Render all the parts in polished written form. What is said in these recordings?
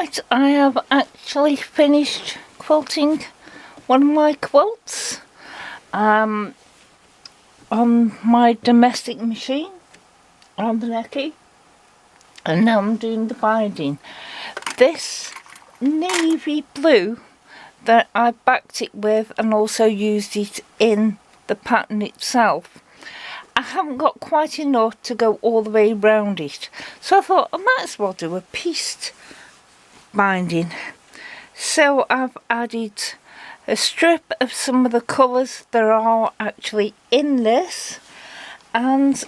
Right, I have actually finished quilting one of my quilts on my domestic machine on the necky, and now I'm doing the binding. This navy blue that I backed it with and also used it in the pattern itself, I haven't got quite enough to go all the way around it, so I thought I might as well do a pieced binding. So I've added a strip of some of the colours that are actually in this, and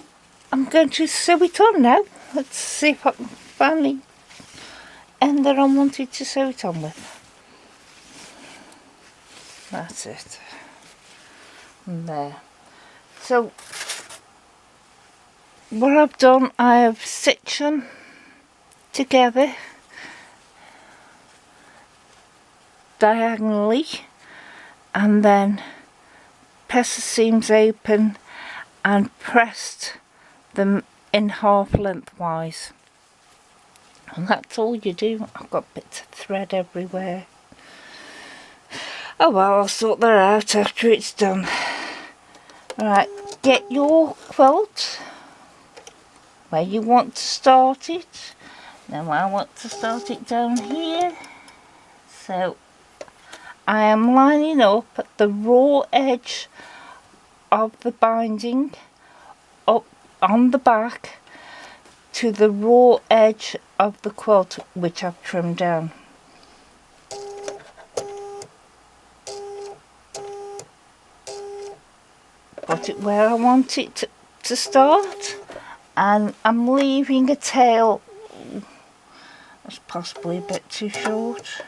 I'm going to sew it on now. Let's see if I can finally end that I wanted to sew it on with. That's it. And there. So what I've done, I have stitched them together diagonally and then pressed the seams open and pressed them in half lengthwise, and that's all you do. I've got bits of thread everywhere. Oh well, I'll sort that out after it's done. Alright, get your quilt where you want to start it. Now I want to start it down here, so I am lining up at the raw edge of the binding up on the back to the raw edge of the quilt, which I've trimmed down. Put it where I want it to start, and I'm leaving a tail that's possibly a bit too short.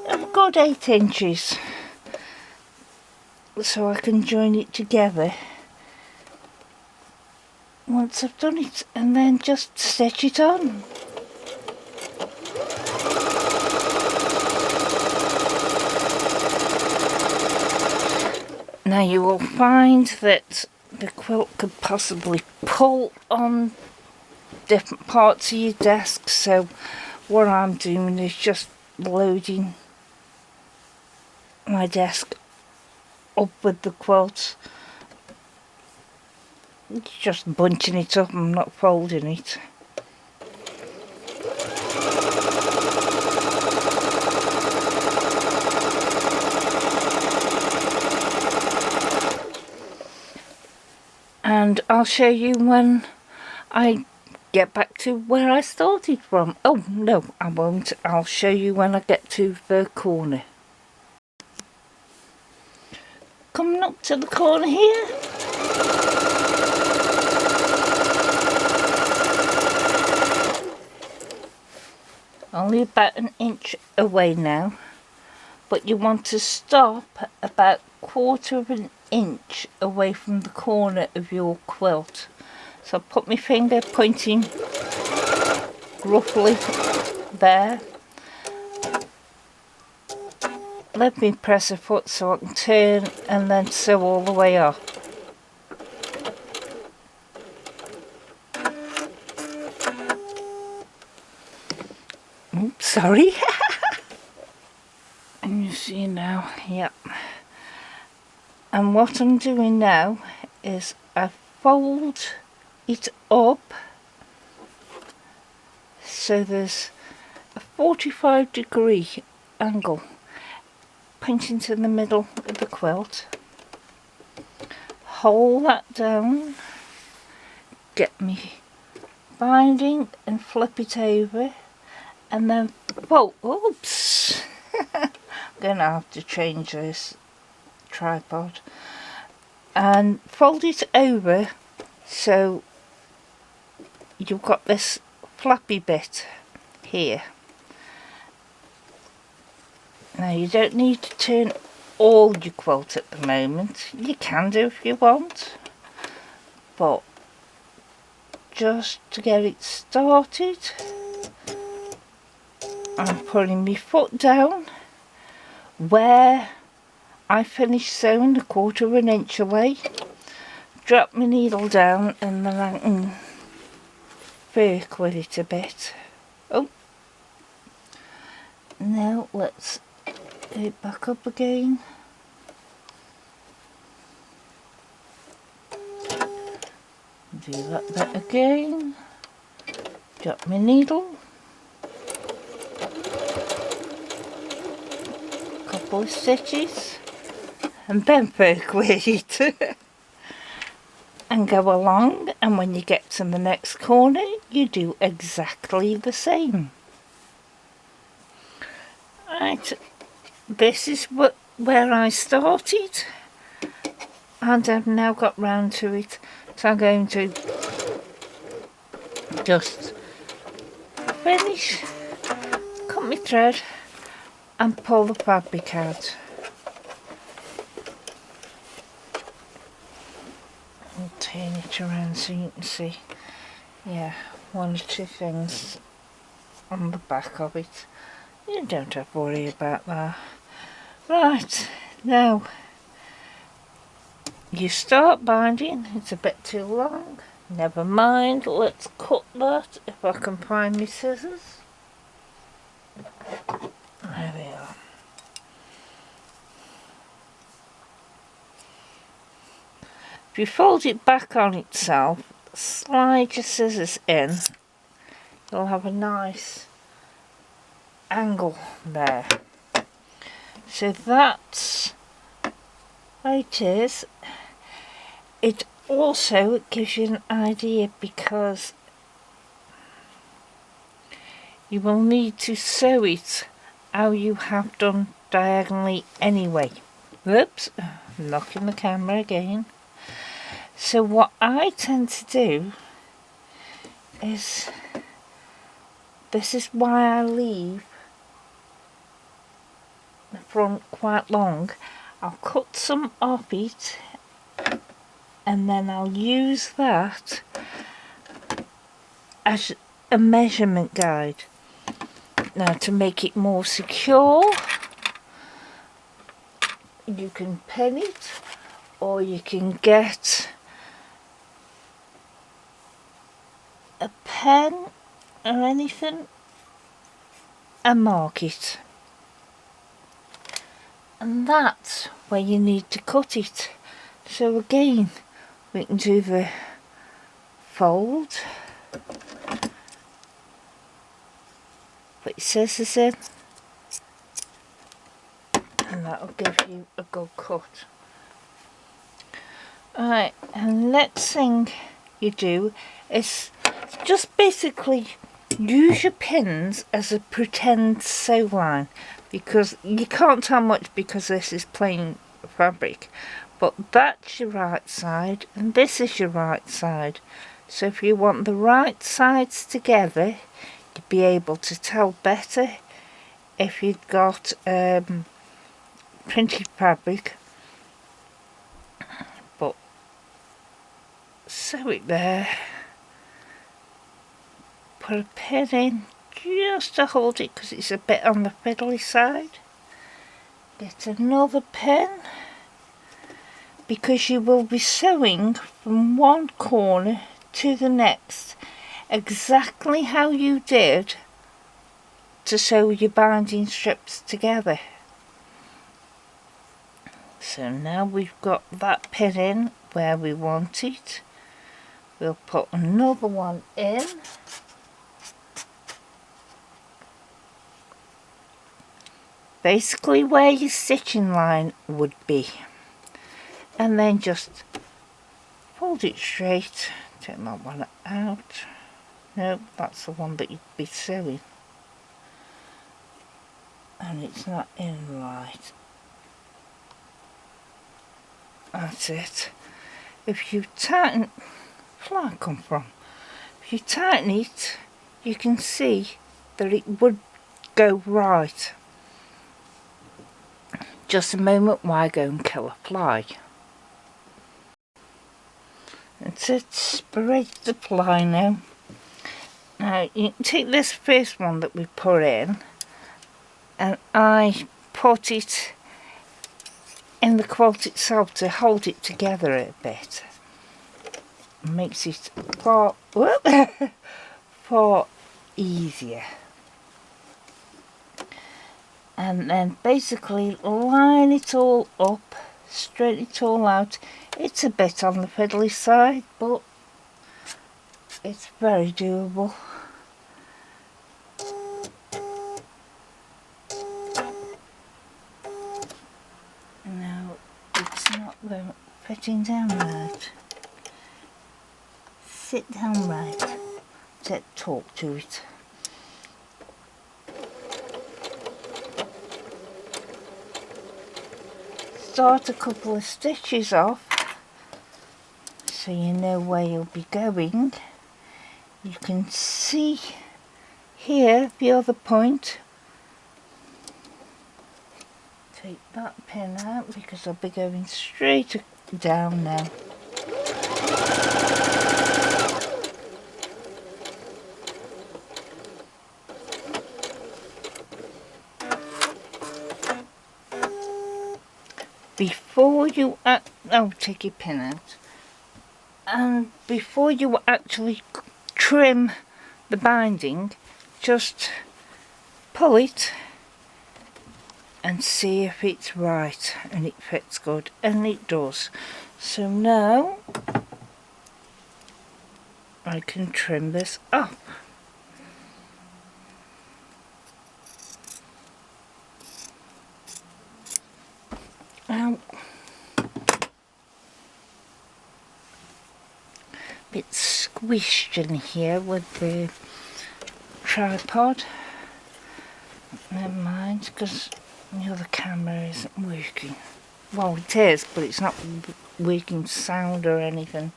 I've got 8 inches, so I can join it together once I've done it, and then just stitch it on. Now you will find that the quilt could possibly pull on different parts of your desk, so what I'm doing is just loading my desk up with the quilt, just bunching it up. I'm not folding it. And I'll show you when I get back to where I started from. Oh no, I won't. I'll show you when I get to the corner. Coming up to the corner here. Only about an inch away now, but you want to stop about 1/4 of an inch away from the corner of your quilt. So I put my finger pointing roughly there. Let me press a foot so I can turn and then sew all the way up. Oops, sorry. And you see now, yep. And what I'm doing now is I fold it up so there's a 45-degree angle pointing to the middle of the quilt. Hold that down, get me binding and flip it over, and then fold. Oops! I'm gonna have to change this tripod. And fold it over so you've got this flappy bit here. Now you don't need to turn all your quilt at the moment. You can do if you want, but just to get it started, I'm putting my foot down where I finished sewing 1/4 of an inch away. Drop my needle down, and then I can work with it a bit. Oh, now let's put it back up again. Do that bit again. Drop my needle. Couple of stitches. And then work with it. And go along, and when you get to the next corner, you do exactly the same. Right, this is where I started, and I've now got round to it. So I'm going to just finish, cut my thread and pull the fabric out. I'll turn it around so you can see, yeah, one or two things on the back of it. You don't have to worry about that. Right, now you start binding. It's a bit too long. Never mind, let's cut that if I can find my scissors. There we are. If you fold it back on itself, slide your scissors in, you'll have a nice angle there. So that's how it is. It also gives you an idea because you will need to sew it how you have done diagonally anyway. Whoops, knocking the camera again. So what I tend to do is, this is why I leave the front quite long. I'll cut some off it and then I'll use that as a measurement guide. Now, to make it more secure, you can pin it, or you can get a pen or anything and mark it. And that's where you need to cut it. So again, we can do the fold, put your scissors in, and that'll give you a good cut. Alright, and next thing you do is just basically use your pins as a pretend sew line, because you can't tell much because this is plain fabric, but that's your right side and this is your right side. So if you want the right sides together, you'll be able to tell better if you've got printed fabric. But sew it there, put a pin in just to hold it because it's a bit on the fiddly side. Get another pin, because you will be sewing from one corner to the next exactly how you did to sew your binding strips together. So now we've got that pin in where we want it, we'll put another one in. Basically where your stitching line would be, and then just fold it straight. Take that one out. No, that's the one that you'd be sewing, and it's not in right. That's it. If you tighten, fly come from, if you tighten it, you can see that it would go right. Just a moment while I go and kill a fly. That's it, spread the fly now. Now you can take this first one that we put in, and I put it in the quilt itself to hold it together a bit. Makes it far far easier. And then basically line it all up, straighten it all out. It's a bit on the fiddly side, but it's very doable. No, it's not fitting down right. Sit down right. Let's talk to it. Start a couple of stitches off so you know where you'll be going. You can see here the other point. Take that pin out because I'll be going straight down now. Before you take your pin out, and before you actually trim the binding, just pull it and see if it's right and it fits good, and it does. So now I can trim this up. Bit squished in here with the tripod. Never mind, because the other camera isn't working. Well, it is, but it's not working sound or anything.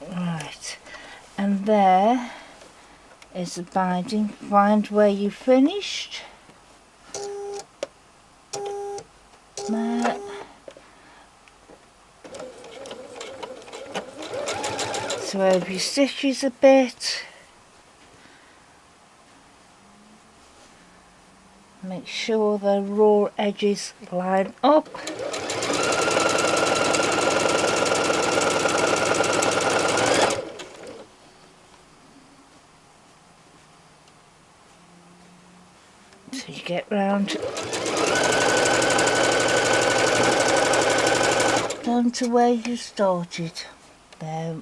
Right, and there is the binding. Find where you finished. There. Swab your stitches a bit. Make sure the raw edges line up. So you get round down to where you started. There.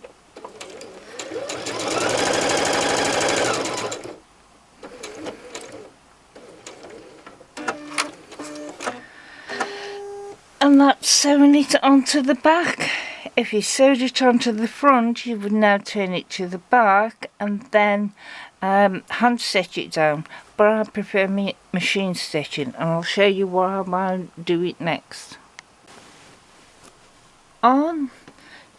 And that's sewing it onto the back. If you sewed it onto the front, you would now turn it to the back and then hand stitch it down. But I prefer machine stitching, and I'll show you how I do it next. On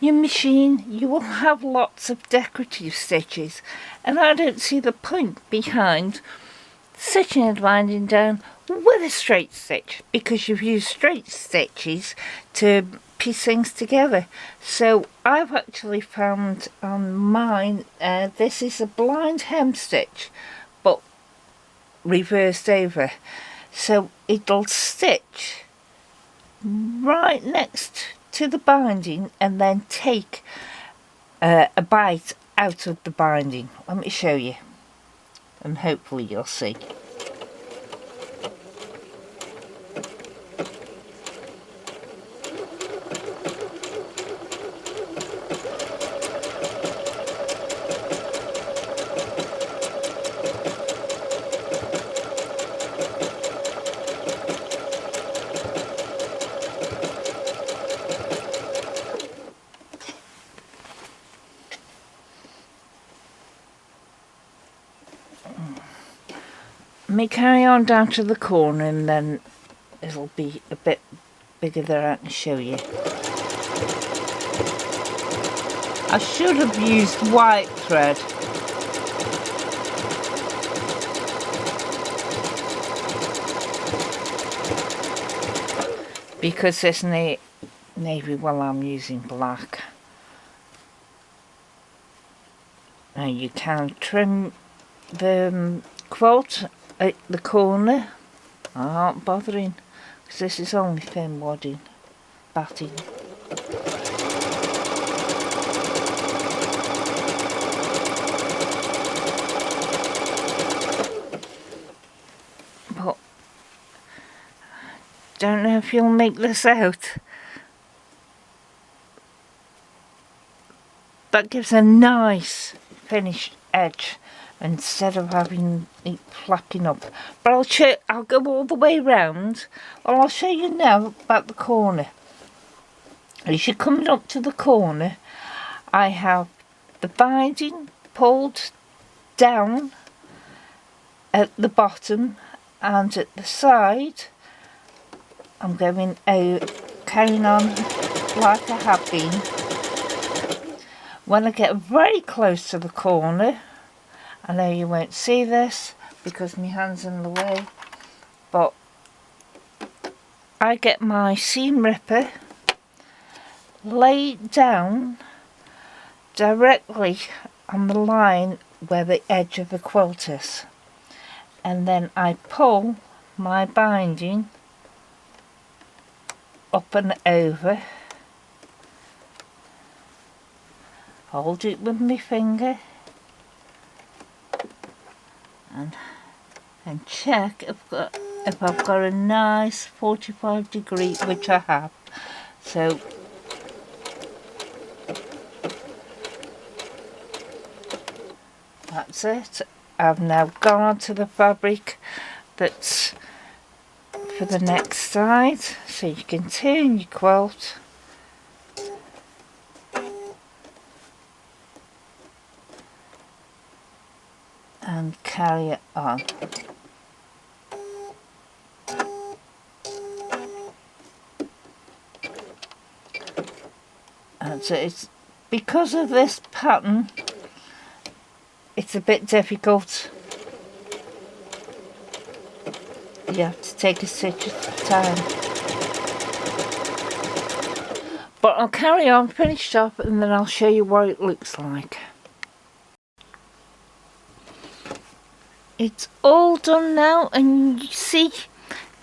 your machine, you will have lots of decorative stitches, and I don't see the point behind stitching and winding down with a straight stitch, because you've used straight stitches to piece things together. So I've actually found on mine, this is a blind hem stitch but reversed over, so it'll stitch right next to the binding and then take a bite out of the binding. Let me show you, and hopefully you'll see. Me carry on down to the corner, and then it'll be a bit bigger there. I can show you. I should have used white thread. Because there's navy, well, I'm using black. Now you can trim the quilt at the corner. I aren't bothering, because this is only thin wadding, batting. Don't know if you'll make this out. That gives a nice finished edge instead of having it flapping up. But I'll go all the way round. Well, I'll show you now about the corner. As you're coming up to the corner, I have the binding pulled down at the bottom, and at the side I'm going out, carrying on like I have been. When I get very close to the corner, I know you won't see this because my hand's in the way, but I get my seam ripper, lay it down directly on the line where the edge of the quilt is, and then I pull my binding up and over, hold it with my finger and check if I've got a nice 45 degree, which I have. So that's it. I've now gone on to the fabric that's for the next side, so you can turn your quilt and carry it on. And so it's because of this pattern, it's a bit difficult. You have to take a stitch at a time. But I'll carry on, finish up, and then I'll show you what it looks like. It's all done now, and you see,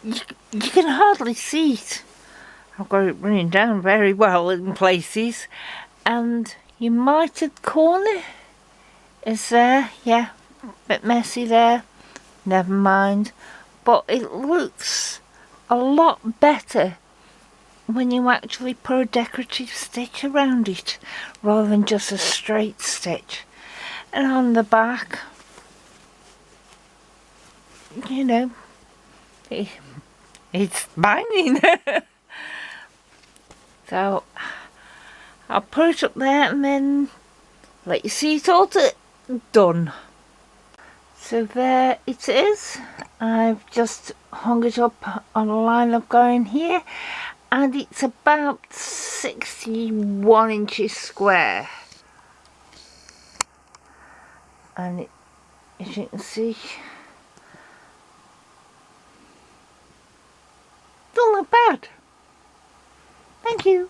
you can hardly see it. I've got it running down very well in places, and your mitered corner is there. Yeah, a bit messy there, never mind, but it looks a lot better when you actually put a decorative stitch around it rather than just a straight stitch. And on the back, you know, it's binding. So I'll put it up there and then let you see it all done. So there it is. I've just hung it up on a line of going here, and it's about 61 inches square. And as you can see, don't look bad. Thank you.